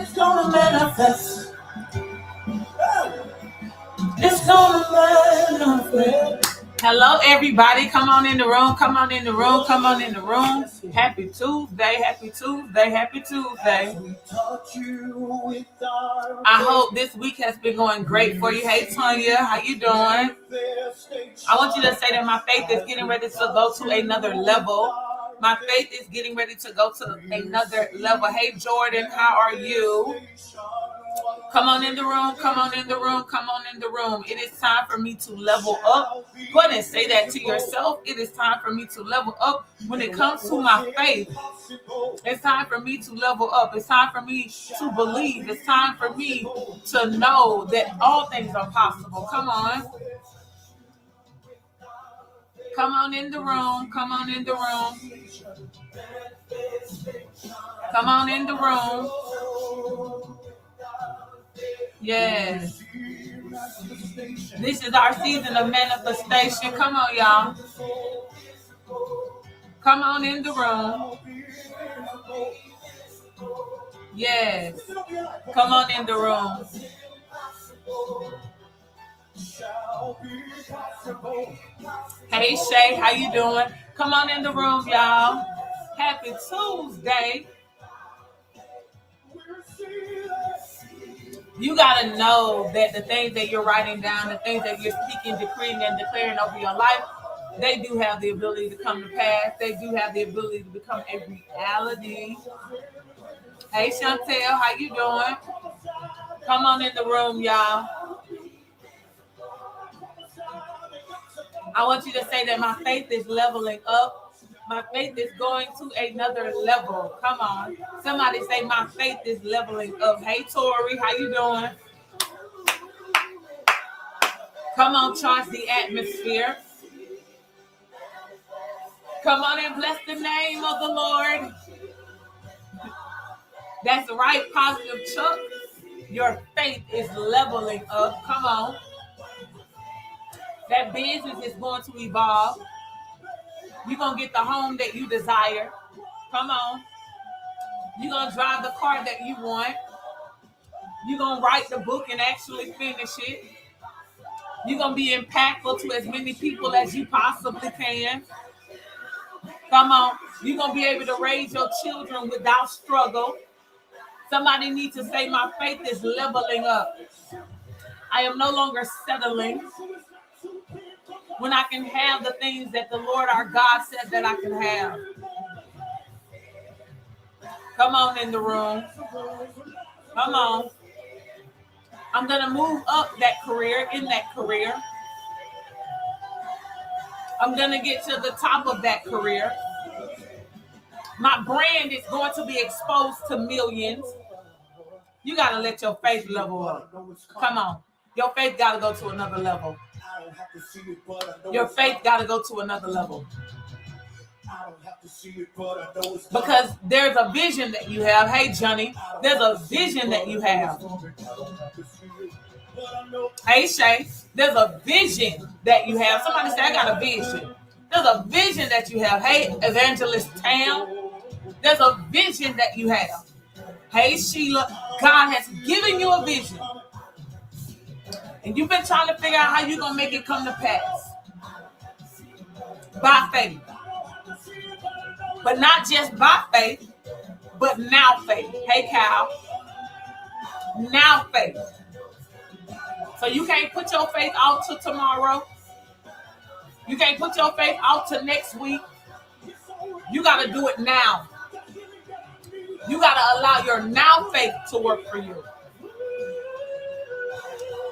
It's gonna manifest. It's gonna manifest. Hello, everybody. Come on in the room. Come on in the room. Come on in the room. Happy Tuesday. Happy Tuesday. Happy Tuesday. I hope this week has been going great for you. Hey, Tanya. How you doing? I want you to say that my faith is getting ready to go to another level. My faith is getting ready to go to another level. Hey, Jordan. How are you? Come on in the room, come on in the room, come on in the room. It is time for me to level up. Go ahead and say that to yourself. It is time for me to level up when it comes to my faith. It's time for me to level up. It's time for me to believe. It's time for me to know that all things are possible. Come on. Come on in the room. Come on in the room. Come on in the room. Yes. This is our season of manifestation. Come on, y'all. Come on in the room. Yes. Come on in the room. Hey, Shay, how you doing? Come on in the room, y'all. Happy Tuesday. You got to know that the things that you're writing down, the things that you're speaking, decreeing, and declaring over your life, they do have the ability to come to pass. They do have the ability to become a reality. Hey, Chantel, how you doing? Come on in the room, y'all. I want you to say that my faith is leveling up. My faith is going to another level. Come on. Somebody say my faith is leveling up. Hey, Tori, how you doing? Come on, charge the atmosphere. Come on and bless the name of the Lord. That's right, Positive Chuck. Your faith is leveling up. Come on. That business is going to evolve. You're going to get the home that you desire. Come on. You're going to drive the car that you want. You're going to write the book and actually finish it. You're going to be impactful to as many people as you possibly can. Come on. You're going to be able to raise your children without struggle. Somebody needs to say, my faith is leveling up. I am no longer settling when I can have the things that the Lord our God said that I can have. Come on in the room. Come on. I'm going to move up that career, in that career. I'm going to get to the top of that career. My brand is going to be exposed to millions. You got to let your faith level up. Come on. Your faith got to go to another level. Your faith got to go to another level. Because there's a vision that you have. Hey, Johnny, there's a vision that you have. Hey, Shay, there's a vision that you have. Somebody say, I got a vision. There's a vision that you have. Hey, Evangelist Tam, there's a vision that you have. Hey, Sheila, God has given you a vision. And you've been trying to figure out how you're going to make it come to pass. By faith. But not just by faith, but now faith. Hey, Cal. Now faith. So you can't put your faith out to tomorrow. You can't put your faith out to next week. You got to do it now. You got to allow your now faith to work for you.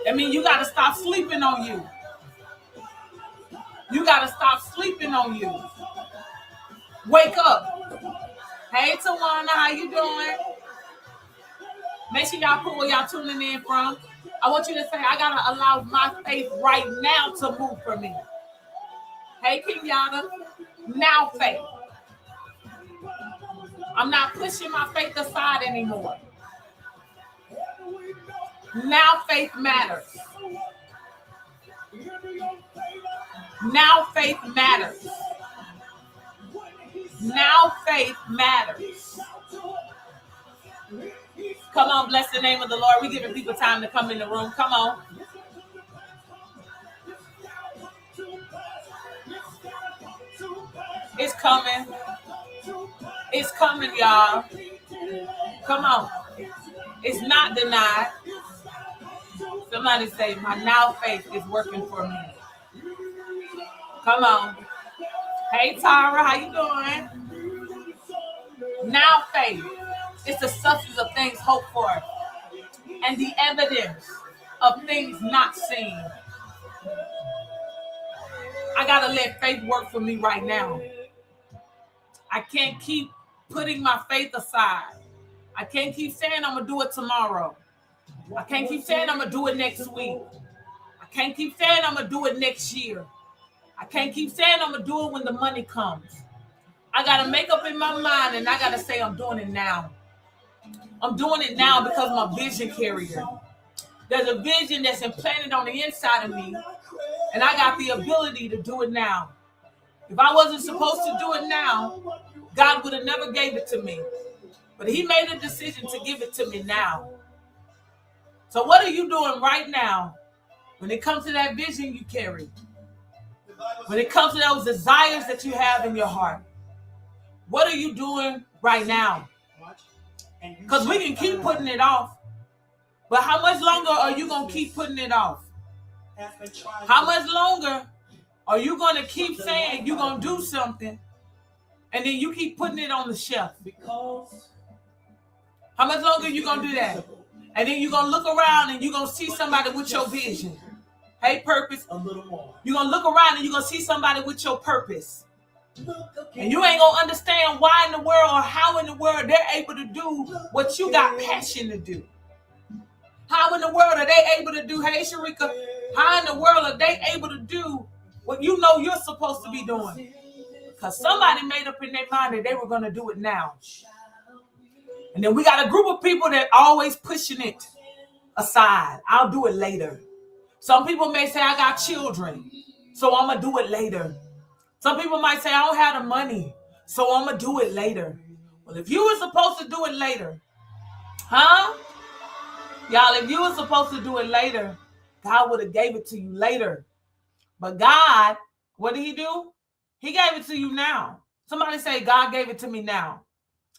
I mean, you got to stop sleeping on you. You got to stop sleeping on you. Wake up. Hey, Tawana, how you doing? Make sure y'all put where y'all tuning in from. I want you to say, I got to allow my faith right now to move for me. Hey, Kenyatta, now faith. I'm not pushing my faith aside anymore. Now faith matters. Now faith matters. Now faith matters. Come on, bless the name of the Lord. We're giving people time to come in the room. Come on. It's coming. It's coming, y'all. Come on. It's not denied. Somebody say, my now faith is working for me. Come on. Hey, Tara, how you doing? Now faith is the substance of things hoped for and the evidence of things not seen. I got to let faith work for me right now. I can't keep putting my faith aside. I can't keep saying I'm going to do it tomorrow. I can't keep saying I'm going to do it next week. I can't keep saying I'm going to do it next year. I can't keep saying I'm going to do it when the money comes. I got to make up in my mind and I got to say I'm doing it now. I'm doing it now because I'm a vision carrier. There's a vision that's implanted on the inside of me and I got the ability to do it now. If I wasn't supposed to do it now, God would have never gave it to me. But he made a decision to give it to me now. So what are you doing right now when it comes to that vision you carry? When it comes to those desires that you have in your heart? What are you doing right now? Because we can keep putting it off. But how much longer are you going to keep putting it off? How much longer are you going to keep saying you're going to do something and then you keep putting it on the shelf? How much longer are you going to do that? And then you're going to look around and you're going to see somebody with your vision. Hey, purpose. A little more. You're going to look around and you're going to see somebody with your purpose. And you ain't going to understand why in the world or how in the world they're able to do what you got passion to do. How in the world are they able to do, hey, Sharika, how in the world are they able to do what you know you're supposed to be doing? Because somebody made up in their mind that they were going to do it now. And then we got a group of people that always pushing it aside. I'll do it later. Some people may say, I got children, so I'm going to do it later. Some people might say, I don't have the money, so I'm going to do it later. Well, if you were supposed to do it later, huh? Y'all, if you were supposed to do it later, God would have gave it to you later. But God, what did he do? He gave it to you now. Somebody say, God gave it to me now.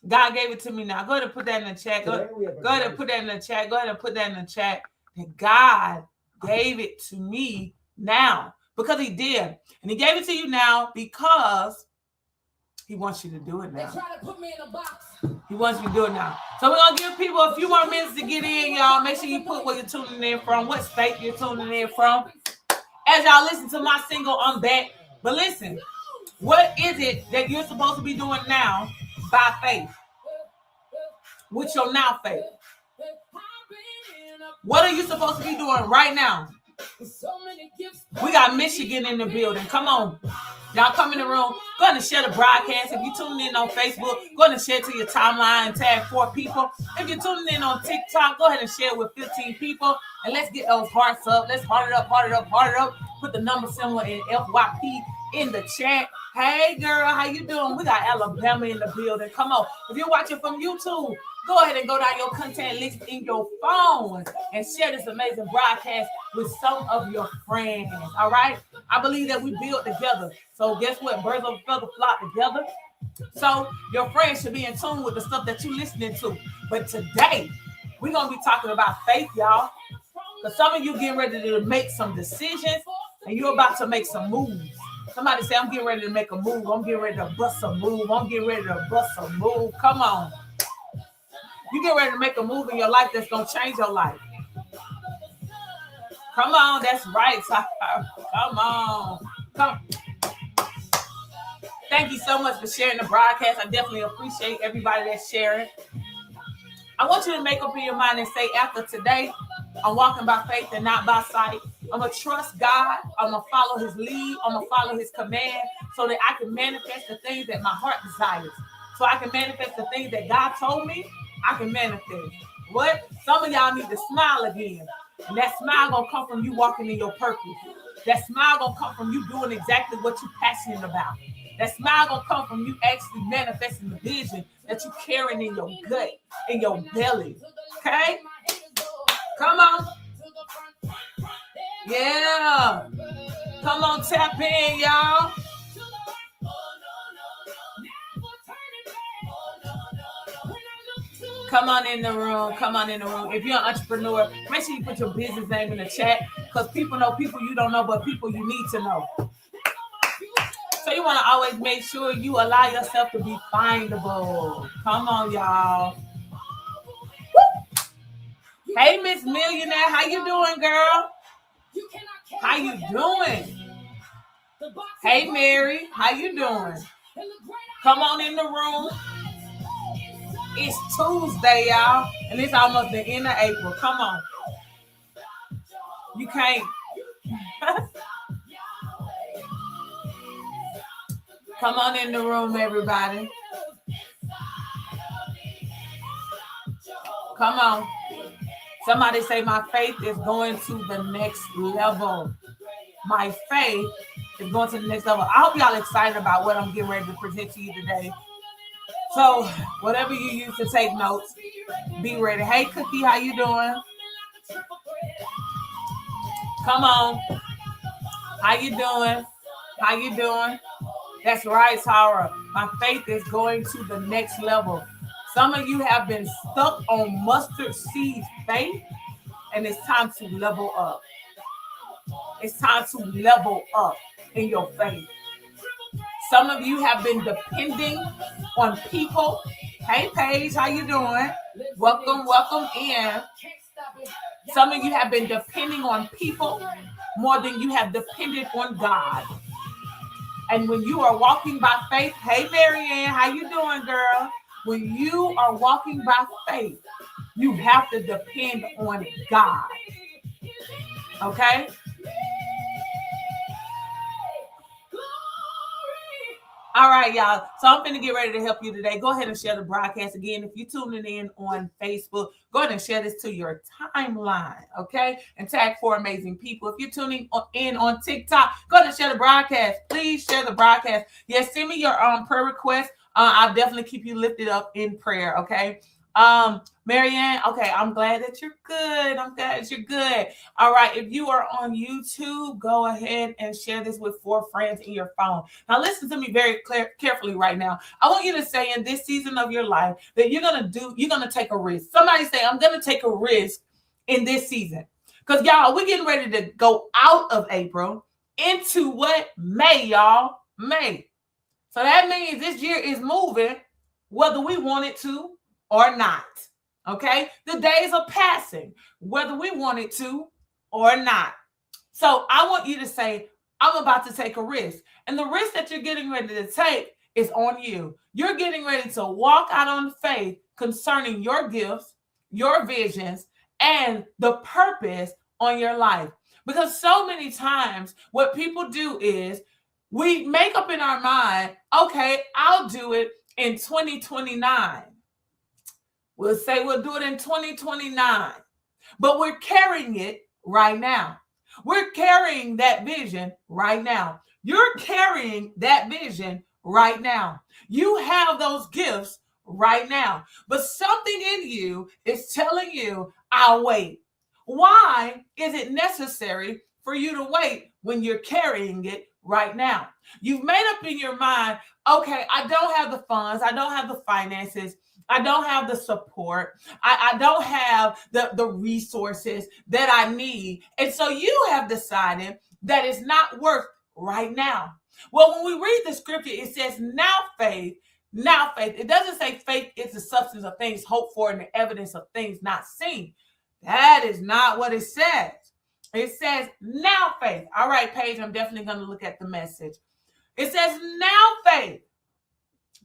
God gave it to me now. Go ahead and put that in the chat. Go ahead and put that in the chat. Go ahead and put that in the chat. That God gave it to me now. Because he did. And he gave it to you now because he wants you to do it now. They try to put me in a box. He wants you to do it now. So we're going to give people a few more minutes to get in, y'all. Make sure you put where you're tuning in from, what state you're tuning in from. As y'all listen to my single, I'm back. But listen, what is it that you're supposed to be doing now by faith? With your now faith. What are you supposed to be doing right now? We got Michigan in the building. Come on. Y'all come in the room. Go ahead and share the broadcast. If you're tuning in on Facebook, go ahead and share it to your timeline and tag 4 people. If you're tuning in on TikTok, go ahead and share it with 15 people. And let's get those hearts up. Let's heart it up, heart it up, heart it up. Put the number symbol in FYP in the chat. Hey, girl, how you doing? We got Alabama in the building. Come on. If you're watching from YouTube, go ahead and go down your content list in your phone and share this amazing broadcast with some of your friends. All right? I believe that we build together. So guess what? Birds of a feather flock together. So your friends should be in tune with the stuff that you're listening to. But today, we're going to be talking about faith, y'all. Because some of you getting ready to make some decisions and you're about to make some moves. Somebody say, I'm getting ready to make a move. I'm getting ready to bust a move. I'm getting ready to bust a move. Come on. You get ready to make a move in your life that's going to change your life. Come on, that's right. Come on. Come. Thank you so much for sharing the broadcast. I definitely appreciate everybody that's sharing. I want you to make up in your mind and say, after today, I'm walking by faith and not by sight. I'm going to trust God. I'm going to follow his lead. I'm going to follow his command so that I can manifest the things that my heart desires. So I can manifest the things that God told me I can manifest. What? Some of y'all need to smile again. And that smile going to come from you walking in your purpose. That smile going to come from you doing exactly what you're passionate about. That smile gonna come from you actually manifesting the vision that you carrying in your gut, in your belly. Okay? Come on. Yeah. Come on, tap in, y'all. Come on in the room. Come on in the room. If you're an entrepreneur, make sure you put your business name in the chat, because people know people you don't know, but people you need to know. So you want to always make sure you allow yourself to be findable. Come on, y'all. Woo! Hey, Miss Millionaire, how you doing, girl? How you doing? Hey, Mary, how you doing? Come on in the room. It's Tuesday, y'all, and it's almost the end of April. Come on. You can't. Come on in the room, everybody. Come on. Somebody say my faith is going to the next level. My faith is going to the next level. I hope y'all excited about what I'm getting ready to present to you today. So whatever you use to take notes, be ready. Hey, Cookie, how you doing? Come on. How you doing? How you doing? That's right, Tara. My faith is going to the next level. Some of you have been stuck on mustard seed faith, and it's time to level up. It's time to level up in your faith. Some of you have been depending on people. Hey, Paige, how you doing? Welcome in. Some of you have been depending on people more than you have depended on God. And when you are walking by faith, hey, Marianne, how you doing, girl? When you are walking by faith, you have to depend on God. Okay? All right, y'all. So I'm going to get ready to help you today. Go ahead and share the broadcast. Again, if you're tuning in on Facebook, go ahead and share this to your timeline, okay? And tag 4 amazing people. If you're tuning in on TikTok, go ahead and share the broadcast. Please share the broadcast. Yes, send me your prayer request. I'll definitely keep you lifted up in prayer, okay? Marianne, okay, I'm glad that you're good. I'm glad that you're good. All right, if you are on YouTube, go ahead and share this with 4 friends in your phone. Now, listen to me very carefully right now. I want you to say in this season of your life that you're going to take a risk. Somebody say, I'm going to take a risk in this season. Because, y'all, we're getting ready to go out of April into what? May, y'all. May. So that means this year is moving whether we want it to or not. Okay? The days are passing whether we want it to or not. So I want you to say, I'm about to take a risk. And the risk that you're getting ready to take is on you. You're getting ready to walk out on faith concerning your gifts, your visions, and the purpose on your life. Because so many times what people do is we make up in our mind, okay, I'll do it in 2029. We'll say we'll do it in 2029. But we're carrying it right now. We're carrying that vision right now. You're carrying that vision right now. You have those gifts right now. But something in you is telling you, I'll wait. Why is it necessary for you to wait when you're carrying it right now? You've made up in your mind, okay, I don't have the funds, I don't have the finances, I don't have the support, I don't have the resources that I need. And so you have decided that it's not worth right now. Well, when we read the scripture, it says now faith. It doesn't say faith is the substance of things hoped for and the evidence of things not seen. That is not what it says. It says now faith. All right, Paige, I'm definitely going to look at the message. It says now faith.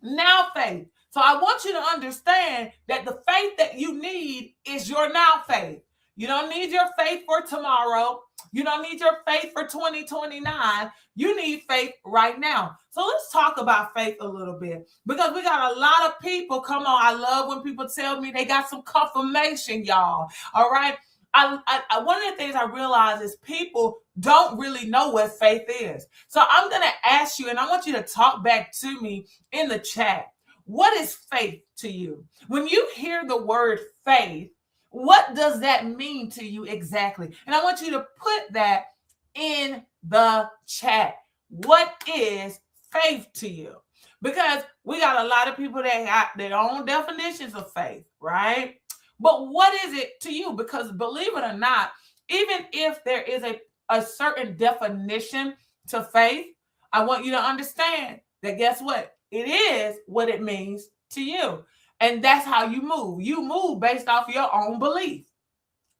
Now faith. So I want you to understand that the faith that you need is your now faith. You don't need your faith for tomorrow. You don't need your faith for 2029. You need faith right now. So let's talk about faith a little bit, because we got a lot of people. Come on. I love when people tell me they got some confirmation, y'all. All right. one of the things I realize is people don't really know what faith is. So I'm going to ask you, and I want you to talk back to me in the chat. What is faith to you? When you hear the word faith, what does that mean to you exactly? And I want you to put that in the chat. What is faith to you? Because we got a lot of people that have their own definitions of faith, right? But what is it to you? Because believe it or not, even if there is a certain definition to faith, I want you to understand that guess what? It is what it means to you. And that's how you move. You move based off your own belief.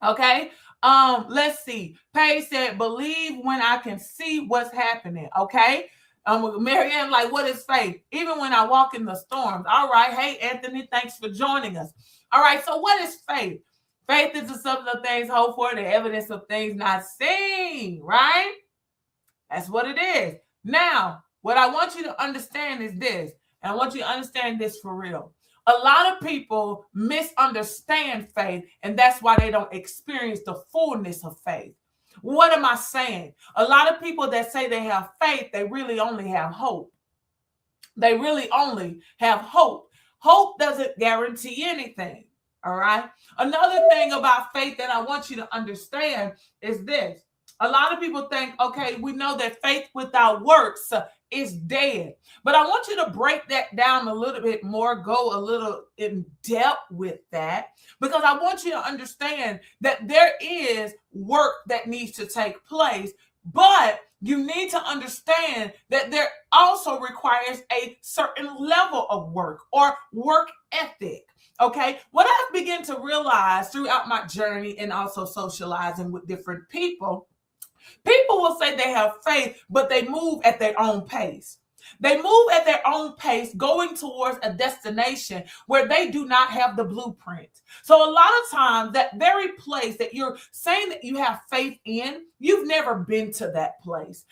Okay. Let's see. Paige said, believe when I can see what's happening. Okay. Marianne, like, what is faith? Even when I walk in the storms. All right. Hey, Anthony, thanks for joining us. All right. So what is faith? Faith is the substance of things hoped for, the evidence of things not seen, right? That's what it is. Now, what I want you to understand is this, and I want you to understand this for real. A lot of people misunderstand faith, and that's why they don't experience the fullness of faith. What am I saying? A lot of people that say they have faith, they really only have hope. They really only have hope. Hope doesn't guarantee anything, all right? Another thing about faith that I want you to understand is this. A lot of people think, okay, we know that faith without works is dead. But I want you to break that down a little bit more, go a little in depth with that, because I want you to understand that there is work that needs to take place, but you need to understand that there also requires a certain level of work or work ethic. Okay, what I've begun to realize throughout my journey and also socializing with different people, people will say they have faith, but they move at their own pace. They move at their own pace, going towards a destination where they do not have the blueprint. So a lot of times, that very place that you're saying that you have faith in, you've never been to that place.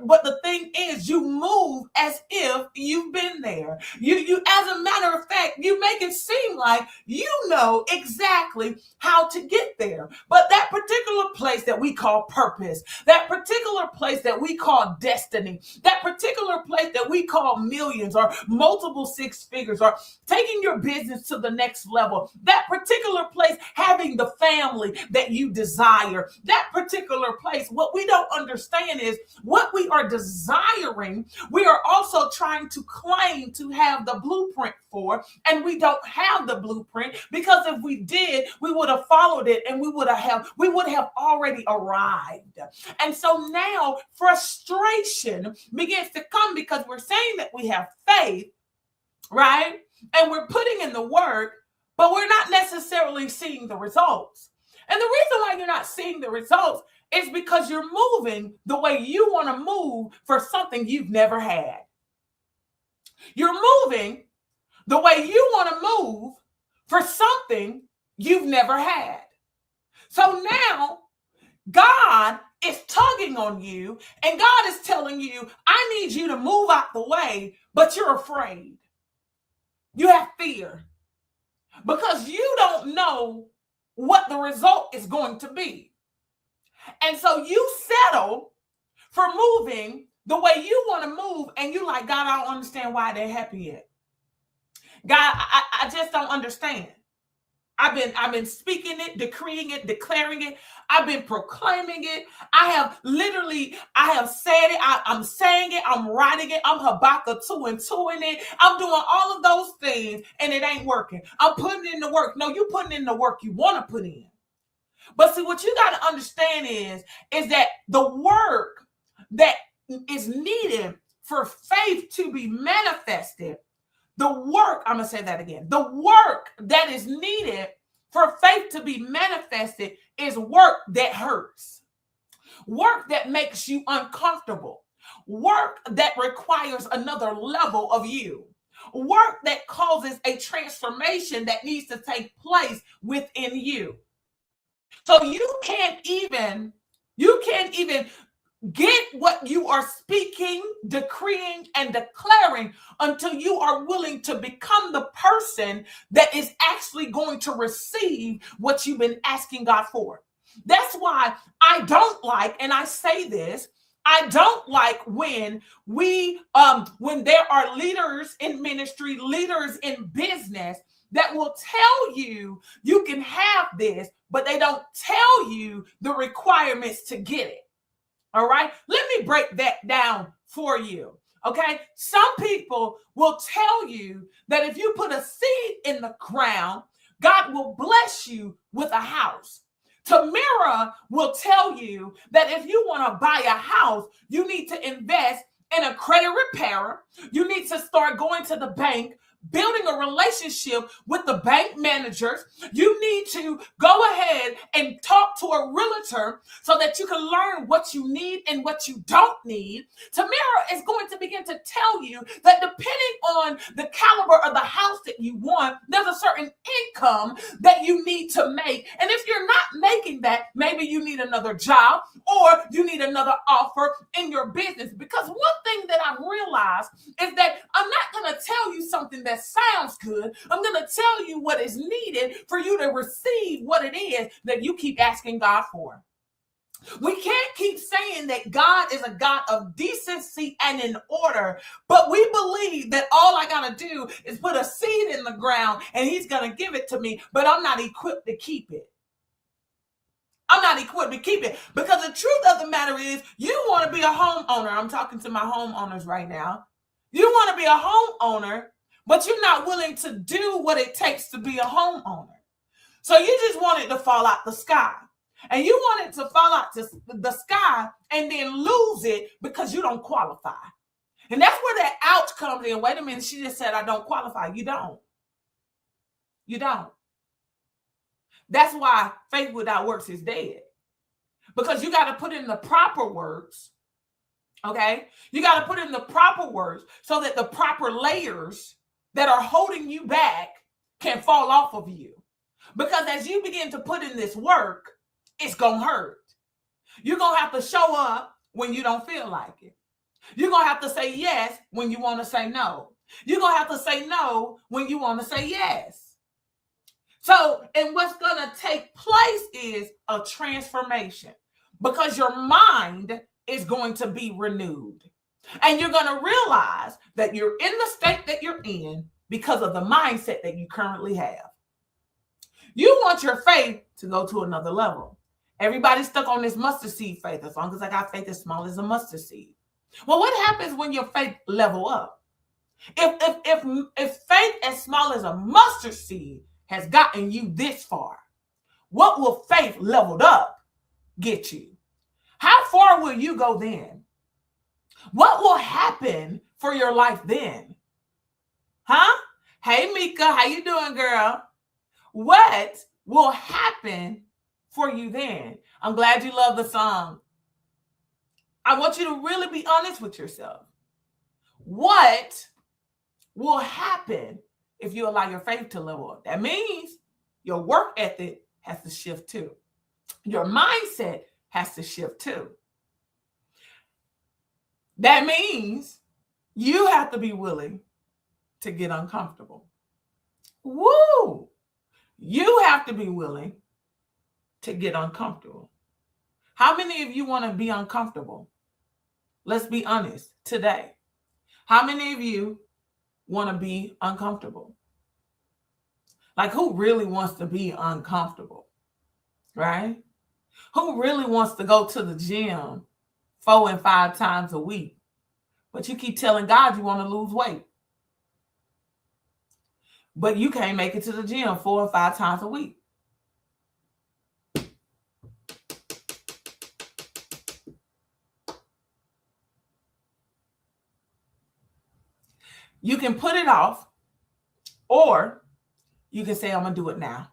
But the thing is, you move as if you've been there. You, as a matter of fact, you make it seem like you know exactly how to get there. But that particular place that we call purpose, that particular place that we call destiny, that particular place that we call millions or multiple six figures or taking your business to the next level, that particular place, having the family that you desire, that particular place, what we don't understand is what we are desiring, we are also trying to claim to have the blueprint for, and we don't have the blueprint, because if we did, we would have followed it and we would have already arrived. And so now frustration begins to come because we're saying that we have faith, right? And we're putting in the work, but we're not necessarily seeing the results. And the reason why you're not seeing the results is because you're moving the way you want to move for something you've never had. You're moving the way you want to move for something you've never had. So now God is tugging on you, and God is telling you, I need you to move out the way, but you're afraid. You have fear because you don't know what the result is going to be. And so you settle for moving the way you want to move, and you like, God, I don't understand why they're happy yet. God, I just don't understand. I've been speaking it, decreeing it, declaring it. I've been proclaiming it. I have said it. I'm saying it. I'm writing it. I'm Habakkuk 2:2 in it. I'm doing all of those things, and it ain't working. I'm putting in the work. No, you putting in the work you want to put in. But see, what you got to understand is that the work that is needed for faith to be manifested, the work that is needed for faith to be manifested is work that hurts, work that makes you uncomfortable, work that requires another level of you, work that causes a transformation that needs to take place within you. So you can't even get what you are speaking, decreeing, and declaring until you are willing to become the person that is actually going to receive what you've been asking God for. That's why I don't like, and I say this, I don't like when when there are leaders in ministry, leaders in business that will tell you you can have this, but they don't tell you the requirements to get it. All right. Let me break that down for you. Okay. Some people will tell you that if you put a seed in the ground, God will bless you with a house. Tamara will tell you that if you want to buy a house, you need to invest in a credit repairer. You need to start going to the bank, building a relationship with the bank managers. You need to go ahead and talk to a realtor so that you can learn what you need and what you don't need. Tamara is going to begin to tell you that depending on the caliber of the house that you want, there's a certain income that you need to make. And if you're not making that, maybe you need another job or you need another offer in your business. Because one thing that I've realized is that I'm not going to tell you something that sounds good. I'm going to tell you what is needed for you to receive what it is that you keep asking God for. We can't keep saying that God is a God of decency and in order, but we believe that all I got to do is put a seed in the ground and he's going to give it to me, but I'm not equipped to keep it. I'm not equipped to keep it, because the truth of the matter is you want to be a homeowner. I'm talking to my homeowners right now. You want to be a homeowner, but you're not willing to do what it takes to be a homeowner. So you just want it to fall out the sky. And you want it to fall out to the sky and then lose it because you don't qualify. And that's where that ouch comes in. Wait a minute, she just said I don't qualify. You don't. You don't. That's why faith without works is dead. Because you got to put in the proper works. Okay? You got to put in the proper works so that the proper layers that are holding you back can fall off of you. Because as you begin to put in this work, it's going to hurt. You're going to have to show up when you don't feel like it. You're going to have to say yes when you want to say no. You're going to have to say no when you want to say yes. So, and what's going to take place is a transformation, because your mind is going to be renewed. And you're going to realize that you're in the state that you're in because of the mindset that you currently have. You want your faith to go to another level. Everybody's stuck on this mustard seed faith. As long as I got faith as small as a mustard seed. Well, what happens when your faith level up? If faith as small as a mustard seed has gotten you this far, what will faith leveled up get you? How far will you go then? What will happen for your life then? Huh? Hey, Mika, how you doing, girl? What will happen for you then? I'm glad you love the song. I want you to really be honest with yourself. What will happen if you allow your faith to level up? That means your work ethic has to shift too. Your mindset has to shift too. That means you have to be willing to get uncomfortable. Woo! You have to be willing to get uncomfortable. How many of you want to be uncomfortable? Let's be honest today. How many of you want to be uncomfortable? Like, who really wants to be uncomfortable? Right? Who really wants to go to the gym 4 and 5 times a week, but you keep telling God you want to lose weight, but you can't make it to the gym 4 or 5 times a week? You can put it off, or you can say, I'm going to do it now.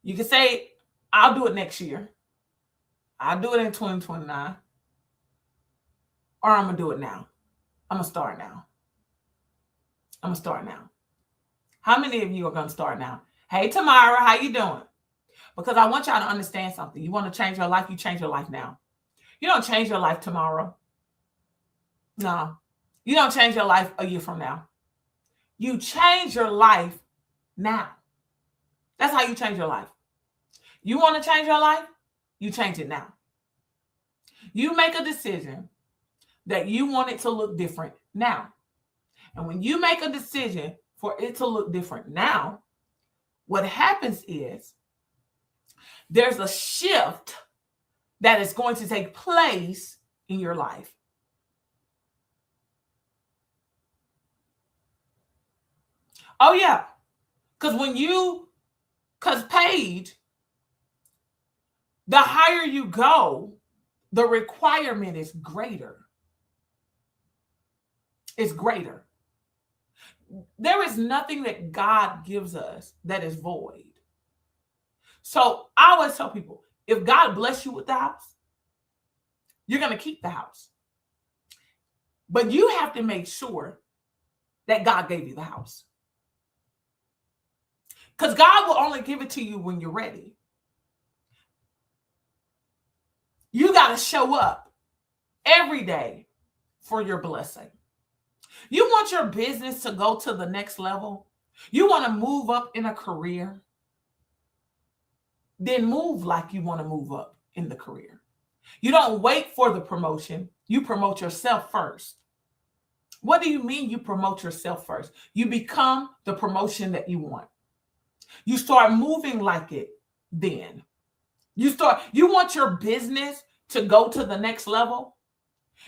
You can say, I'll do it next year. I'll do it in 2029. Or I'm going to do it now. I'm going to start now. I'm going to start now. How many of you are going to start now? Hey, Tamara, how you doing? Because I want y'all to understand something. You want to change your life, you change your life now. You don't change your life tomorrow. No. You don't change your life a year from now. You change your life now. That's how you change your life. You want to change your life? You change it now. You make a decision that you want it to look different now. And when you make a decision for it to look different now, what happens is there's a shift that is going to take place in your life. Oh, yeah. Because Paige, the higher you go, the requirement is greater. It's greater. There is nothing that God gives us that is void. So I always tell people, if God bless you with the house, you're going to keep the house. But you have to make sure that God gave you the house. Because God will only give it to you when you're ready. You got to show up every day for your blessing. You want your business to go to the next level? You want to move up in a career? Then move like you want to move up in the career. You don't wait for the promotion. You promote yourself first. What do you mean you promote yourself first? You become the promotion that you want. You start moving like it then. You want your business to go to the next level.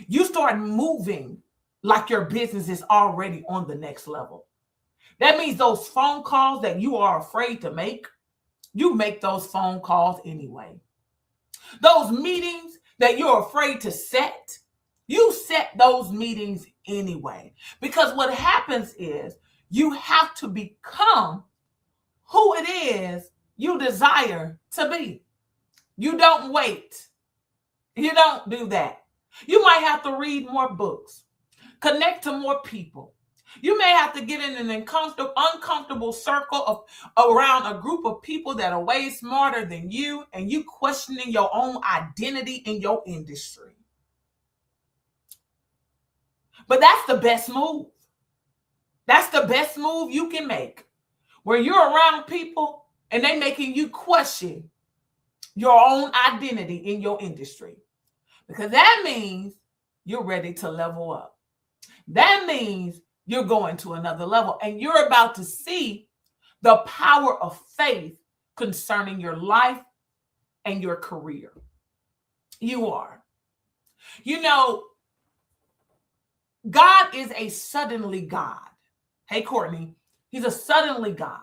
You start moving like your business is already on the next level. That means those phone calls that you are afraid to make, you make those phone calls anyway. Those meetings that you're afraid to set, you set those meetings anyway. Because what happens is you have to become who it is you desire to be. You don't wait. You don't do that. You might have to read more books, connect to more people. You may have to get in an uncomfortable circle around a group of people that are way smarter than you, and you questioning your own identity in your industry. But that's the best move. That's the best move you can make. Where you're around people and they making you question your own identity in your industry. Because that means you're ready to level up. That means you're going to another level and you're about to see the power of faith concerning your life and your career. You are. You know, God is a suddenly God. Hey, Courtney, he's a suddenly God.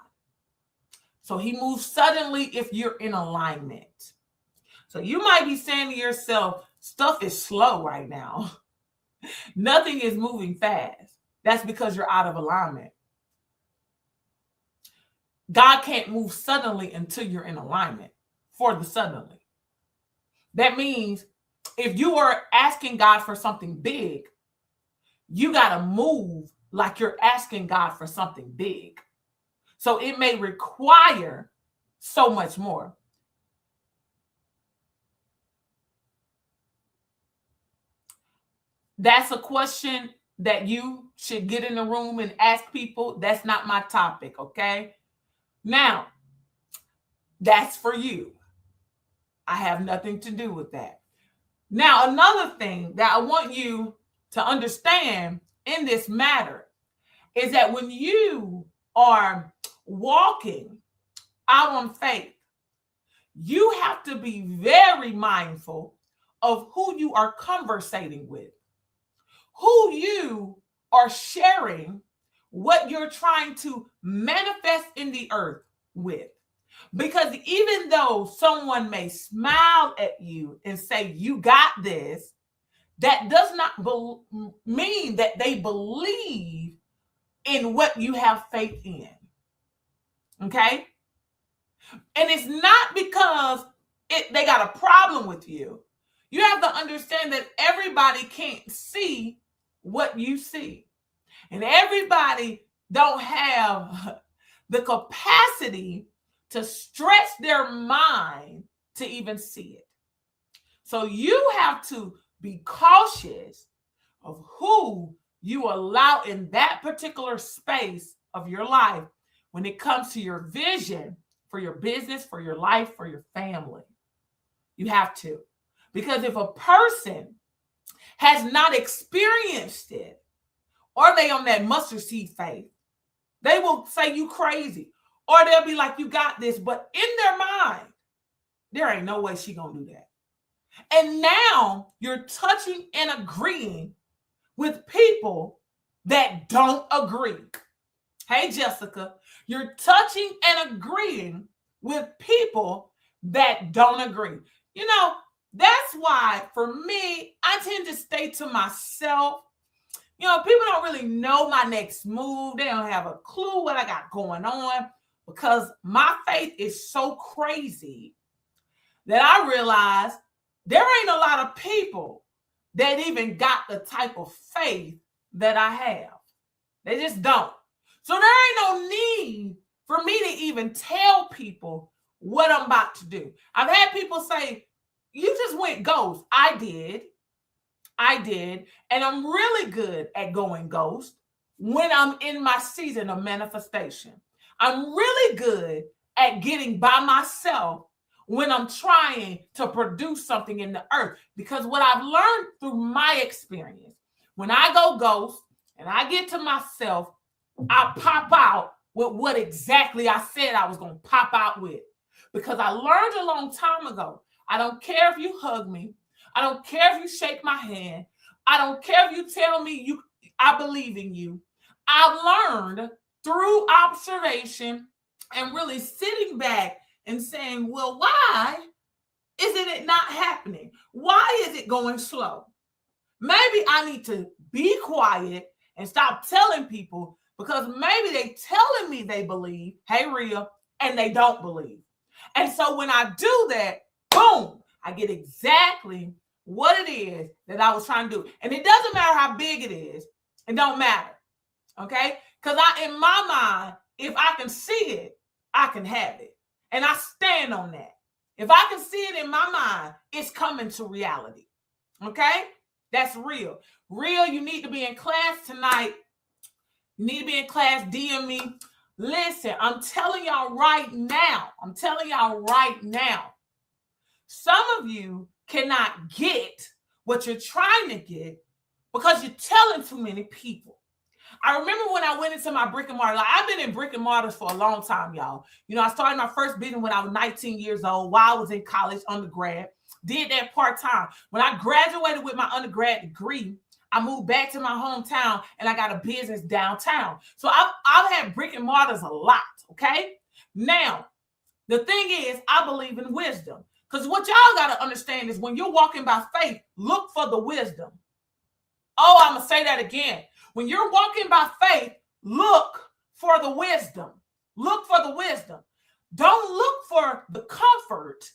So he moves suddenly if you're in alignment. So you might be saying to yourself, stuff is slow right now. Nothing is moving fast. That's because you're out of alignment. God can't move suddenly until you're in alignment for the suddenly. That means if you are asking God for something big, you got to move like you're asking God for something big. So it may require so much more. That's a question that you should get in the room and ask people. That's not my topic, okay? Now, that's for you. I have nothing to do with that. Now, another thing that I want you to understand in this matter is that when you are walking out on faith, you have to be very mindful of who you are conversating with, who you are sharing what you're trying to manifest in the earth with. Because even though someone may smile at you and say, you got this, that does not mean that they believe in what you have faith in. Okay? And it's not because they got a problem with you. You have to understand that everybody can't see what you see. And everybody don't have the capacity to stretch their mind to even see it. So you have to be cautious of who you allow in that particular space of your life when it comes to your vision for your business, for your life, for your family. You have to. Because if a person has not experienced it, or they on that mustard seed faith, they will say you crazy. Or they'll be like, you got this. But in their mind, there ain't no way she gonna do that. And now you're touching and agreeing with people that don't agree. Hey, Jessica, you're touching and agreeing with people that don't agree. You know, that's why for me, I tend to stay to myself. You know, people don't really know my next move. They don't have a clue what I got going on because my faith is so crazy that I realize there ain't a lot of people that even got the type of faith that I have. They just don't. So there ain't no need for me to even tell people what I'm about to do. I've had people say, you just went ghost. I did. And I'm really good at going ghost when I'm in my season of manifestation. I'm really good at getting by myself when I'm trying to produce something in the earth. Because what I've learned through my experience, when I go ghost and I get to myself, I pop out with what exactly I said I was going to pop out with. Because I learned a long time ago, I don't care if you hug me. I don't care if you shake my hand. I don't care if you tell me I believe in you. I learned through observation and really sitting back and saying, well, why isn't it not happening? Why is it going slow? Maybe I need to be quiet and stop telling people because maybe they telling me they believe, hey, Rhea, and they don't believe. And so when I do that, boom, I get exactly what it is that I was trying to do. And it doesn't matter how big it is. It don't matter. Okay? Because in my mind, if I can see it, I can have it. And I stand on that. If I can see it in my mind, it's coming to reality. Okay? That's real. Real, you need to be in class tonight. You need to be in class, DM me. Listen, I'm telling y'all right now. Some of you cannot get what you're trying to get because you're telling too many people. I remember when I went into my brick and mortar, I've been in brick and mortars for a long time, y'all. You know, I started my first business when I was 19 years old while I was in college, undergrad. Did that part-time. When I graduated with my undergrad degree, I moved back to my hometown and I got a business downtown. So I've had brick and mortars a lot, okay? Now, the thing is, I believe in wisdom. Because what y'all got to understand is when you're walking by faith, look for the wisdom. Oh, I'm going to say that again. When you're walking by faith, look for the wisdom. Look for the wisdom. Don't look for the comfort.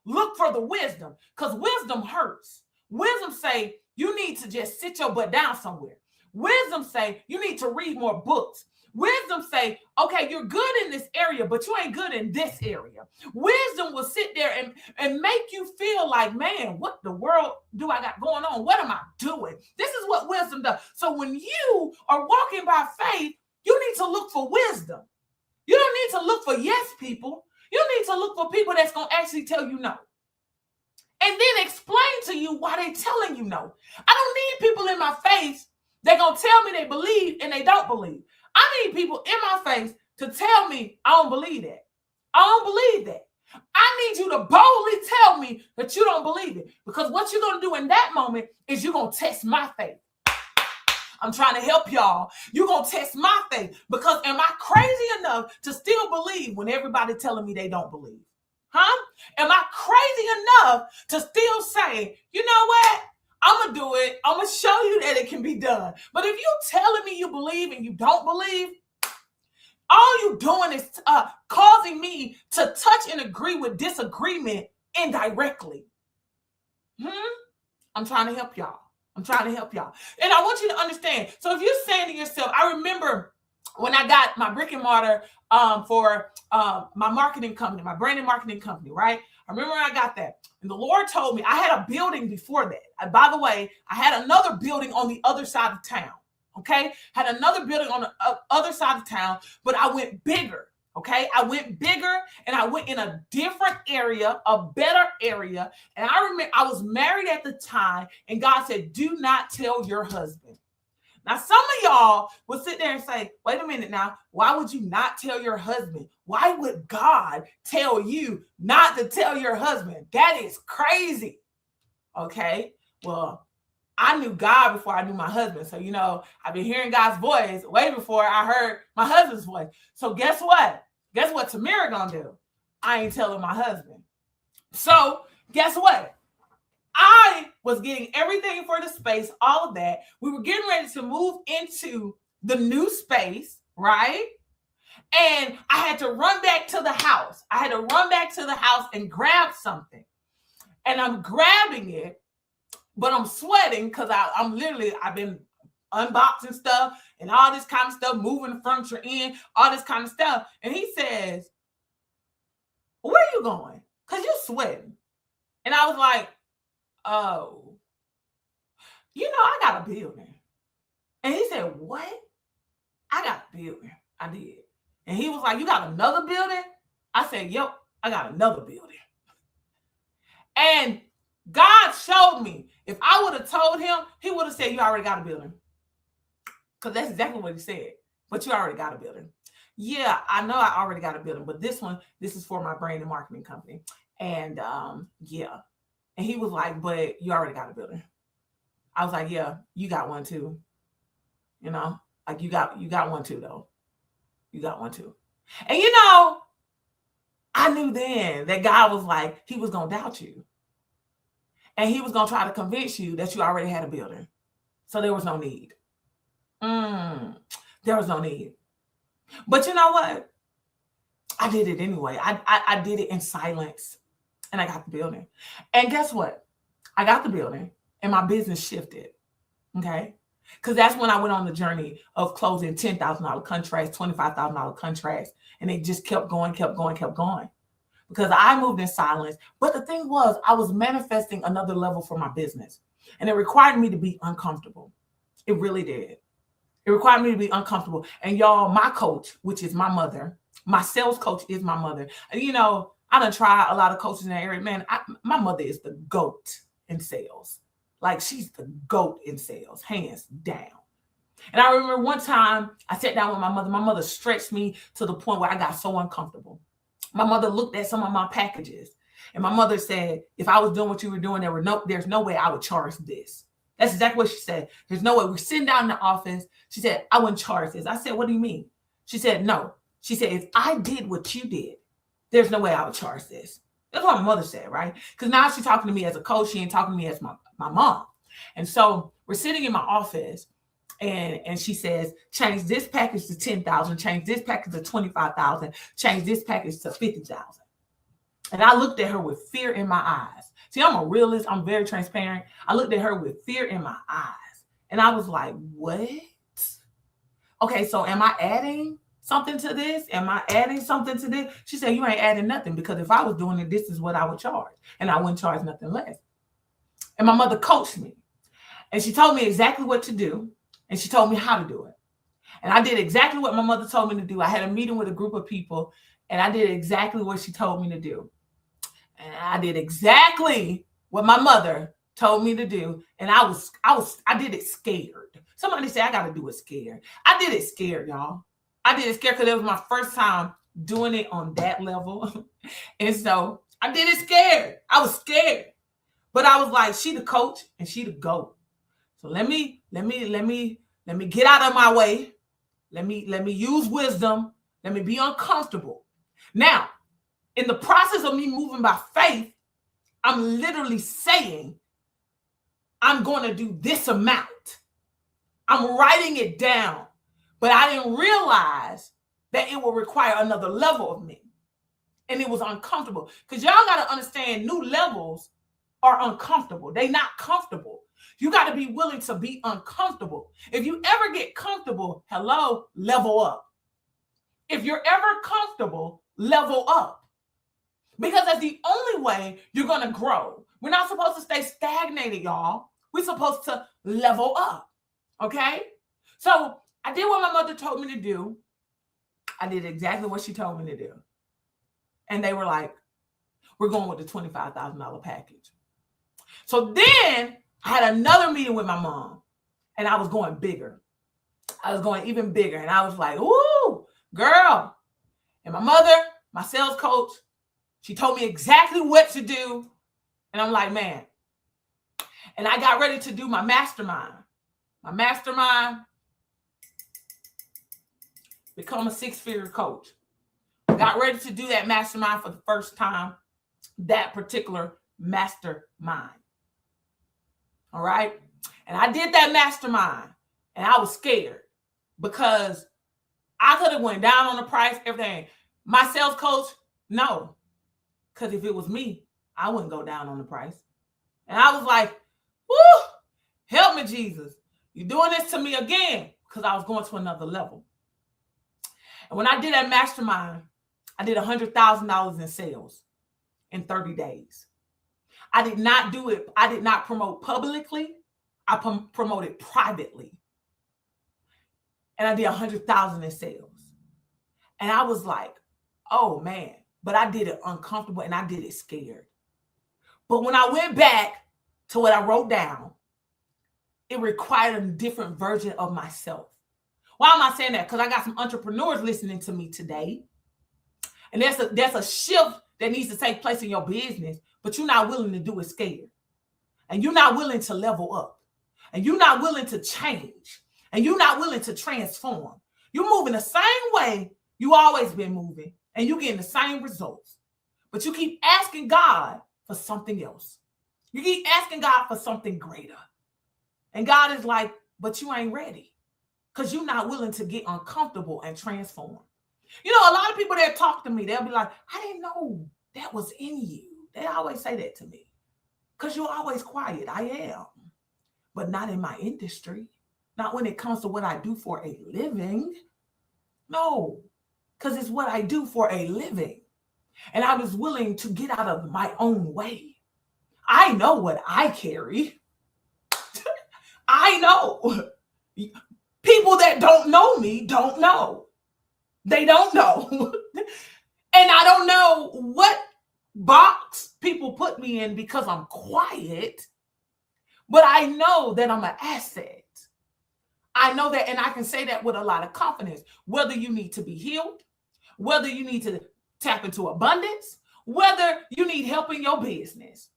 Look for the wisdom because wisdom hurts. Wisdom say you need to just sit your butt down somewhere. Wisdom say you need to read more books. Wisdom say, okay, you're good in this area, but you ain't good in this area. Wisdom will sit there and make you feel like, man, what the world do I got going on? What am I doing? This is what wisdom does. So when you are walking by faith, you need to look for wisdom. You don't need to look for yes people. You need to look for people that's going to actually tell you no. And then explain to you why they're telling you no. I don't need people in my face that going to tell me they believe and they don't believe. I need people in my face to tell me I don't believe that. I don't believe that. I need you to boldly tell me that you don't believe it. Because what you're going to do in that moment is you're going to test my faith. I'm trying to help y'all. You're going to test my faith. Because am I crazy enough to still believe when everybody telling me they don't believe? Huh? Am I crazy enough to still say, you know what? I'm going to do it. I'm going to show you that it can be done. But if you telling me you believe and you don't believe, all you doing is causing me to touch and agree with disagreement indirectly. I'm trying to help y'all. And I want you to understand. So if you're saying to yourself, I remember when I got my brick and mortar for my marketing company, my branding marketing company, right? I remember when I got that. And the Lord told me I had a building before that. By the way, I had another building on the other side of town. Okay. Had another building on the other side of town, but I went bigger. Okay, I went bigger and I went in a different area, a better area. And I remember I was married at the time, and God said, do not tell your husband. Now, some of y'all will sit there and say, wait a minute now, why would you not tell your husband? Why would God tell you not to tell your husband? That is crazy. Okay, well, I knew God before I knew my husband. So, I've been hearing God's voice way before I heard my husband's voice. So guess what? Guess what Tamira gonna do? I ain't telling my husband. So guess what? I was getting everything for the space, all of that. We were getting ready to move into the new space, right? And I had to run back to the house. I had to run back to the house and grab something. And I'm grabbing it, but I'm sweating because I've been unboxing stuff and all this kind of stuff, moving the furniture in, all this kind of stuff. And he says, where are you going? Because you're sweating. And I was like, oh, I got a building. And he said, what? I got a building. I did. And he was like, you got another building? I said, yep, I got another building. And God showed me, if I would have told him, he would have said, you already got a building. Because that's exactly what he said. But you already got a building. Yeah, I know I already got a building, but this is for my brand and marketing company. And yeah. And he was like, but you already got a building. I was like, yeah, you got one too. Like you got one too, though. You got one too. And I knew then that God was like, he was going to doubt you. And he was going to try to convince you that you already had a building. So there was no need. There was no need. But you know what? I did it anyway. I did it in silence. And I got the building. And guess what? I got the building and my business shifted. Okay? Because that's when I went on the journey of closing $10,000 contracts, $25,000 contracts. And it just kept going. Because I moved in silence. But the thing was, I was manifesting another level for my business. And it required me to be uncomfortable. It really did. It required me to be uncomfortable. And y'all, my coach, which is my mother, my sales coach is my mother. And I done tried a lot of coaches in that area. Man, my mother is the GOAT in sales. Like, she's the GOAT in sales, hands down. And I remember one time I sat down with my mother. My mother stretched me to the point where I got so uncomfortable. My mother looked at some of my packages. And my mother said, if I was doing what you were doing, there's no way I would charge this. That's exactly what she said. There's no way. We're sitting down in the office. She said, I wouldn't charge this. I said, what do you mean? She said, no. She said, if I did what you did, there's no way I would charge this. That's what my mother said, right? Because now she's talking to me as a coach. She ain't talking to me as my mom. And so we're sitting in my office and she says, change this package to 10,000, change this package to 25,000, change this package to 50,000. And I looked at her with fear in my eyes. See, I'm a realist. I'm very transparent. I looked at her with fear in my eyes. And I was like, what? Okay, so am I adding something to this? Am I adding something to this? She said, you ain't adding nothing, because if I was doing it, this is what I would charge. And I wouldn't charge nothing less. And my mother coached me. And she told me exactly what to do. And she told me how to do it. And I did exactly what my mother told me to do. I had a meeting with a group of people, and I did exactly what she told me to do. And I did exactly what my mother told me to do. And I did it scared. Somebody said I got to do it scared. I did it scared, y'all. I did it scared because it was my first time doing it on that level. And so I did it scared. I was scared. But I was like, she the coach and she the GOAT. So let me get out of my way. Let me use wisdom. Let me be uncomfortable. Now, in the process of me moving by faith, I'm literally saying, I'm going to do this amount. I'm writing it down, but I didn't realize that it will require another level of me. And it was uncomfortable, because y'all got to understand, new levels are uncomfortable. They're not comfortable. You got to be willing to be uncomfortable. If you ever get comfortable, hello, level up. If you're ever comfortable, level up. Because that's the only way you're going to grow. We're not supposed to stay stagnated, y'all. We're supposed to level up. Okay? So I did what my mother told me to do. I did exactly what she told me to do. And they were like, we're going with the $25,000 package. So then I had another meeting with my mom, and I was going bigger. I was going even bigger. And I was like, ooh, girl. And my mother, my sales coach, she told me exactly what to do. And I'm like, man. And I got ready to do my mastermind. My mastermind, become a six-figure coach. Got ready to do that mastermind for the first time, that particular mastermind. All right. And I did that mastermind, and I was scared because I could have went down on the price, everything. My sales coach, no. Because if it was me, I wouldn't go down on the price. And I was like, whoo, help me, Jesus. You're doing this to me again, because I was going to another level. And when I did that mastermind, I did $100,000 in sales in 30 days. I did not do it. I did not promote publicly. I promoted privately. And I did 100,000 in sales. And I was like, oh man, but I did it uncomfortable and I did it scared. But when I went back to what I wrote down, it required a different version of myself. Why am I saying that? Because I got some entrepreneurs listening to me today. And there's a shift that needs to take place in your business, but you're not willing to do it scared. And you're not willing to level up. And you're not willing to change. And you're not willing to transform. You're moving the same way you always been moving, and you're getting the same results. But you keep asking God for something else. You keep asking God for something greater. And God is like, but you ain't ready, because you're not willing to get uncomfortable and transform. You know, a lot of people that talk to me, they'll be like, I didn't know that was in you. They always say that to me. Because you're always quiet. I am. But not in my industry. Not when it comes to what I do for a living. No. Because it's what I do for a living. And I was willing to get out of my own way. I know what I carry. I know. People that don't know me don't know. They don't know. And I don't know what box people put me in because I'm quiet. But I know that I'm an asset. I know that, and I can say that with a lot of confidence. Whether you need to be healed, whether you need to tap into abundance, whether you need help in your business.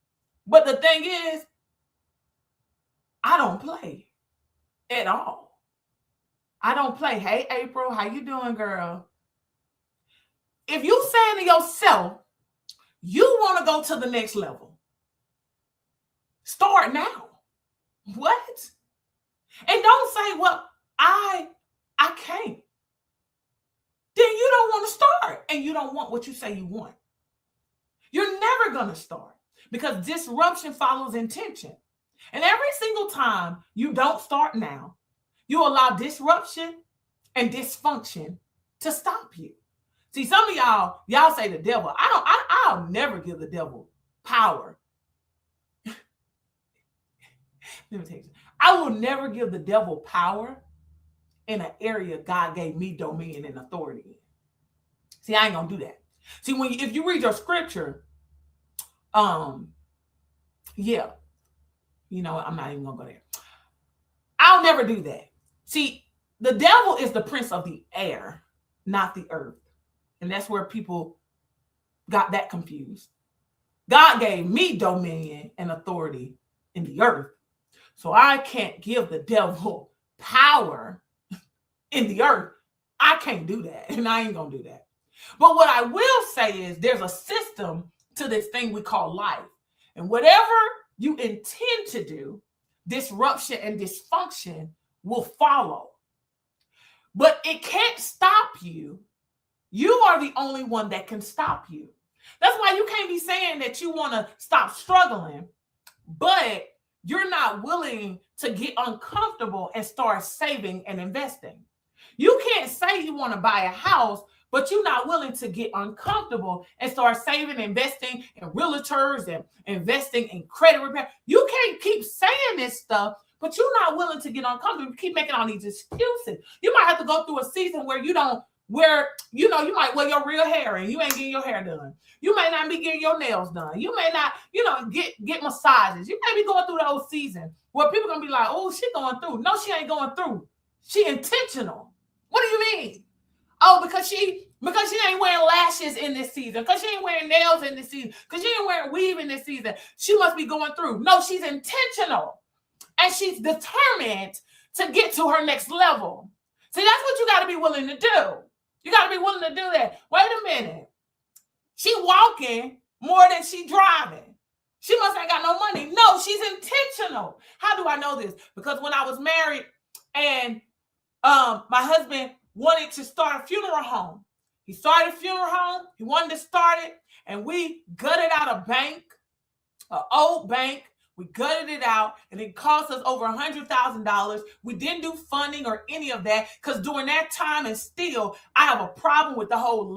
But the thing is, I don't play at all. I don't play. Hey, April, how you doing, girl? If you saying to yourself, you want to go to the next level, start now. What? And don't say, well, I can't. Then you don't want to start, and you don't want what you say you want. You're never going to start, because disruption follows intention. And every single time you don't start now, you allow disruption and dysfunction to stop you. See, some of y'all say the devil. I'll never give the devil power. Let me tell you, I will never give the devil power in an area God gave me dominion and authority in. See, I ain't gonna do that. See, if you read your scripture, yeah, you know, I'm not even gonna go there. I'll never do that. See, the devil is the prince of the air, not the earth. And that's where people got that confused. God gave me dominion and authority in the earth. So I can't give the devil power in the earth. I can't do that. And I ain't going to do that. But what I will say is there's a system to this thing we call life. And whatever you intend to do, disruption and dysfunction will follow. But it can't stop you. You are the only one that can stop you. That's why you can't be saying that you want to stop struggling, but you're not willing to get uncomfortable and start saving and investing. You can't say you want to buy a house, but you're not willing to get uncomfortable and start saving, investing in realtors and investing in credit repair. You can't keep saying this stuff, but you're not willing to get uncomfortable. You keep making all these excuses. You might have to go through a season where you don't where, you know, you might wear your real hair and you ain't getting your hair done. You may not be getting your nails done. You may not, you know, get massages. You may be going through those seasons where people gonna be like, oh, she going through. No, she ain't going through. She intentional. What do you mean? Oh, because she ain't wearing lashes in this season, because she ain't wearing nails in this season, because she ain't wearing weave in this season, she must be going through. No, she's intentional. And she's determined to get to her next level. See, that's what you got to be willing to do. You got to be willing to do that. Wait a minute. She walking more than she driving. She must ain't got no money. No, she's intentional. How do I know this? Because when I was married and my husband wanted to start a funeral home. He started a funeral home. He wanted to start it. And we gutted out a bank, an old bank. We gutted it out, and it cost us over $100,000. We didn't do funding or any of that, because during that time, and still, I have a problem with the whole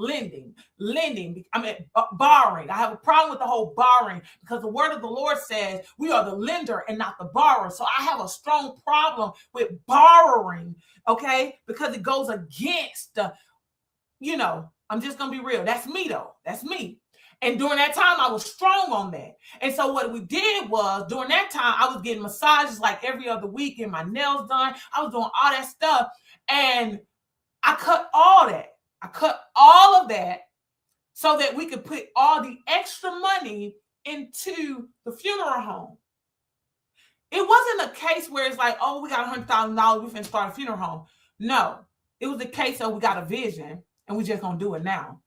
borrowing. I have a problem with the whole borrowing, because the word of the Lord says we are the lender and not the borrower. So I have a strong problem with borrowing, okay, because it goes against, I'm just going to be real. That's me, though. That's me. And during that time, I was strong on that. And so what we did was, during that time, I was getting massages like every other week, and my nails done. I was doing all that stuff. And I cut all that. I cut all of that so that we could put all the extra money into the funeral home. It wasn't a case where it's like, oh, we got $100,000, we finna start a funeral home. No, it was a case of we got a vision and we just gonna do it now.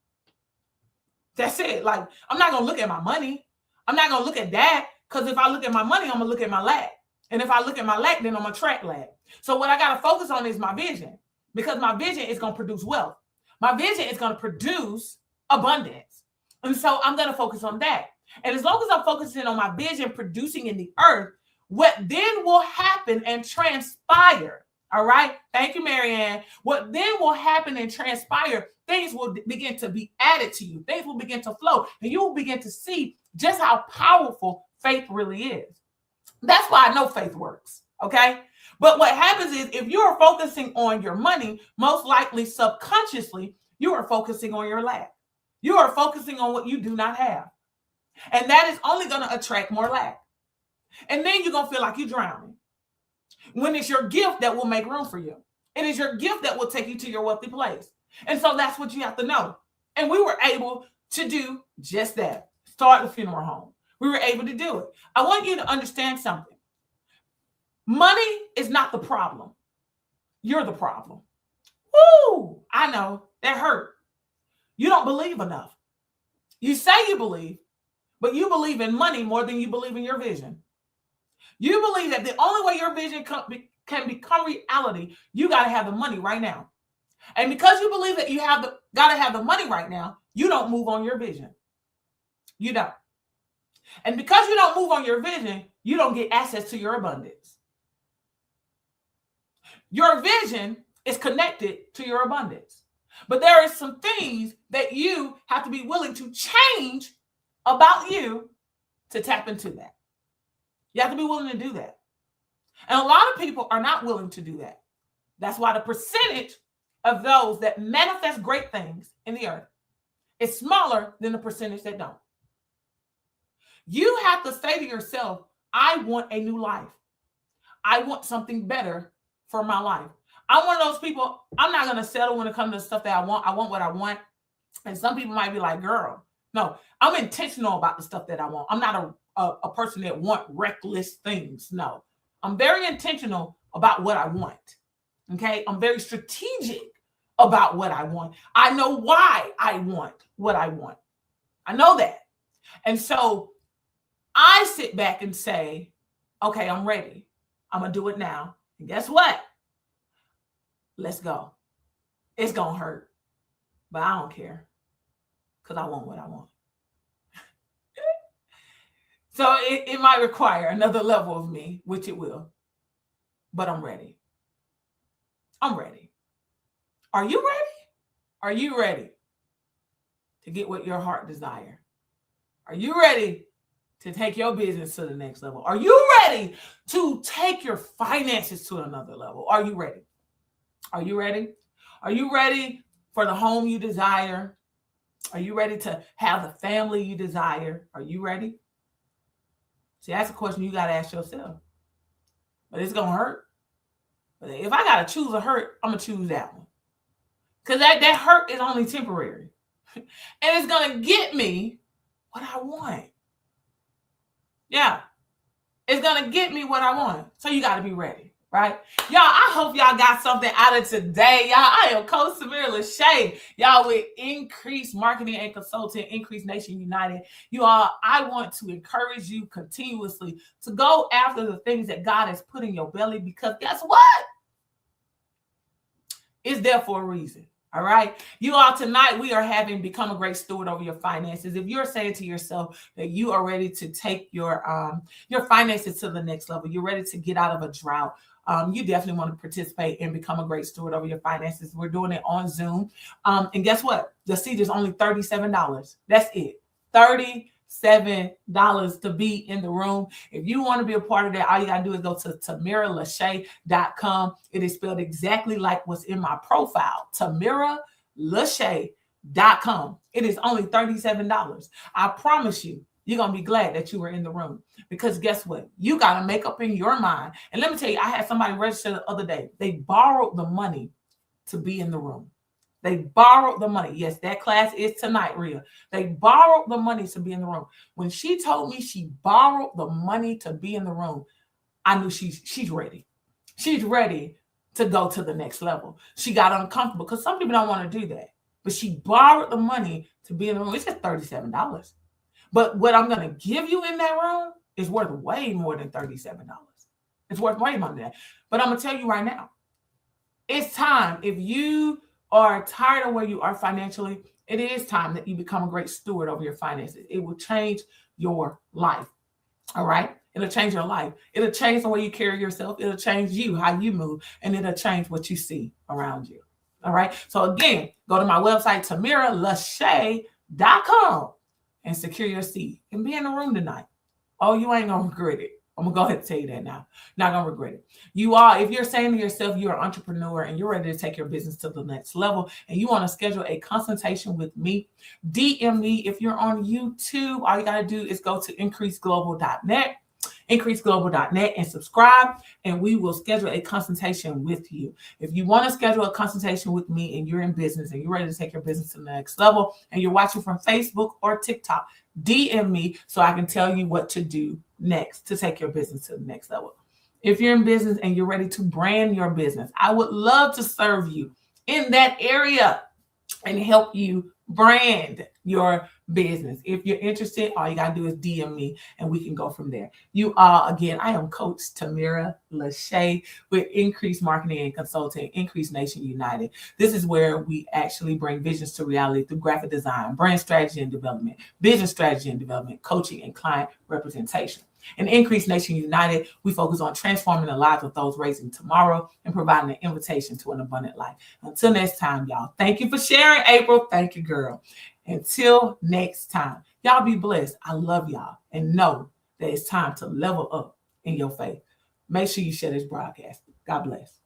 That's it. Like, I'm not going to look at my money. I'm not going to look at that, because if I look at my money, I'm going to look at my lack. And if I look at my lack, then I'm going to attract lack. So what I got to focus on is my vision, because my vision is going to produce wealth. My vision is going to produce abundance. And so I'm going to focus on that. And as long as I'm focusing on my vision producing in the earth, what then will happen and transpire, all right? Thank you, Marianne. What then will happen and transpire, things will begin to be added to you. Things will begin to flow, and you will begin to see just how powerful faith really is. That's why I know faith works, okay? But what happens is, if you are focusing on your money, most likely subconsciously, you are focusing on your lack. You are focusing on what you do not have. And that is only going to attract more lack. And then you're going to feel like you're drowning, when it's your gift that will make room for you. It is your gift that will take you to your wealthy place. And so that's what you have to know. And we were able to do just that. Start the funeral home. We were able to do it. I want you to understand something. Money is not the problem. You're the problem. Woo! I know. That hurt. You don't believe enough. You say you believe, but you believe in money more than you believe in your vision. You believe that the only way your vision can become reality, you got to have the money right now. And because you believe that you got to have the money right now, you don't move on your vision. You don't. And because you don't move on your vision, you don't get access to your abundance. Your vision is connected to your abundance. But there are some things that you have to be willing to change about you to tap into that. You have to be willing to do that. And a lot of people are not willing to do that. That's why the percentage of those that manifest great things in the earth is smaller than the percentage that don't. You have to say to yourself, I want a new life. I want something better for my life. I'm one of those people, I'm not going to settle when it comes to stuff that I want. I want what I want. And some people might be like, girl, no, I'm intentional about the stuff that I want. I'm not a person that want reckless things. No, I'm very intentional about what I want. Okay. I'm very strategic about what I want. I know why I want what I want. I know that. And so I sit back and say, okay, I'm ready. I'm going to do it now. And guess what? Let's go. It's going to hurt, but I don't care, because I want what I want. So it might require another level of me, which it will, but I'm ready. I'm ready. Are you ready? Are you ready to get what your heart desires? Are you ready to take your business to the next level? Are you ready to take your finances to another level? Are you ready? Are you ready? Are you ready for the home you desire? Are you ready to have the family you desire? Are you ready? See, that's a question you got to ask yourself. But it's going to hurt. But if I got to choose a hurt, I'm going to choose that one. Because that hurt is only temporary. And it's going to get me what I want. Yeah. It's going to get me what I want. So you got to be ready, right? Y'all, I hope y'all got something out of today. Y'all, I am Coach Tamira Lachey. Y'all, with Increase Marketing and Consulting, Increase Nation United. You all, I want to encourage you continuously to go after the things that God has put in your belly, because guess what? It's there for a reason. All right. You all, tonight we are having Become a Great Steward Over Your Finances. If you're saying to yourself that you are ready to take your finances to the next level, you're ready to get out of a drought, you definitely want to participate and become a great steward over your finances. We're doing it on Zoom. And guess what? The seat is only $37. That's it. $37 to be in the room. If you want to be a part of that, all you got to do is go to TamiraLachey.com. It is spelled exactly like what's in my profile, TamiraLachey.com. It is only $37. I promise you, you're going to be glad that you were in the room, because guess what? You got to make up in your mind. And let me tell you, I had somebody register the other day. They borrowed the money to be in the room. They borrowed the money. Yes, that class is tonight, Rhea. They borrowed the money to be in the room. When she told me she borrowed the money to be in the room, I knew she's ready. She's ready to go to the next level. She got uncomfortable because some people don't want to do that. But she borrowed the money to be in the room. It's just $37. But what I'm going to give you in that room is worth way more than $37. It's worth way more than that. But I'm going to tell you right now, it's time. If you are tired of where you are financially, it is time that you become a great steward over your finances. It will change your life. All right? It'll change your life. It'll change the way you carry yourself. It'll change you, how you move, and it'll change what you see around you. All right? So again, go to my website, TamiraLachey.com, and secure your seat and be in the room tonight. Oh, you ain't going to regret it. I'm going to go ahead and tell you that now. Not going to regret it. You are, if you're saying to yourself, you're an entrepreneur and you're ready to take your business to the next level and you want to schedule a consultation with me, DM me. If you're on YouTube, all you got to do is go to increaseglobal.net, and subscribe, and we will schedule a consultation with you. If you want to schedule a consultation with me and you're in business and you're ready to take your business to the next level and you're watching from Facebook or TikTok, DM me so I can tell you what to do next to take your business to the next level. If you're in business and you're ready to brand your business, I would love to serve you in that area and help you brand your business. If you're interested, all you got to do is DM me and we can go from there. You are, again, I am Coach Tamira Lachey with Increase Marketing and Consulting, Increase Nation United. This is where we actually bring visions to reality through graphic design, brand strategy and development, business strategy and development, coaching, and client representation. In Increase Nation United, we focus on transforming the lives of those raising tomorrow and providing an invitation to an abundant life. Until next time, y'all. Thank you for sharing, April. Thank you, girl. Until next time, y'all be blessed. I love y'all. And know that it's time to level up in your faith. Make sure you share this broadcast. God bless.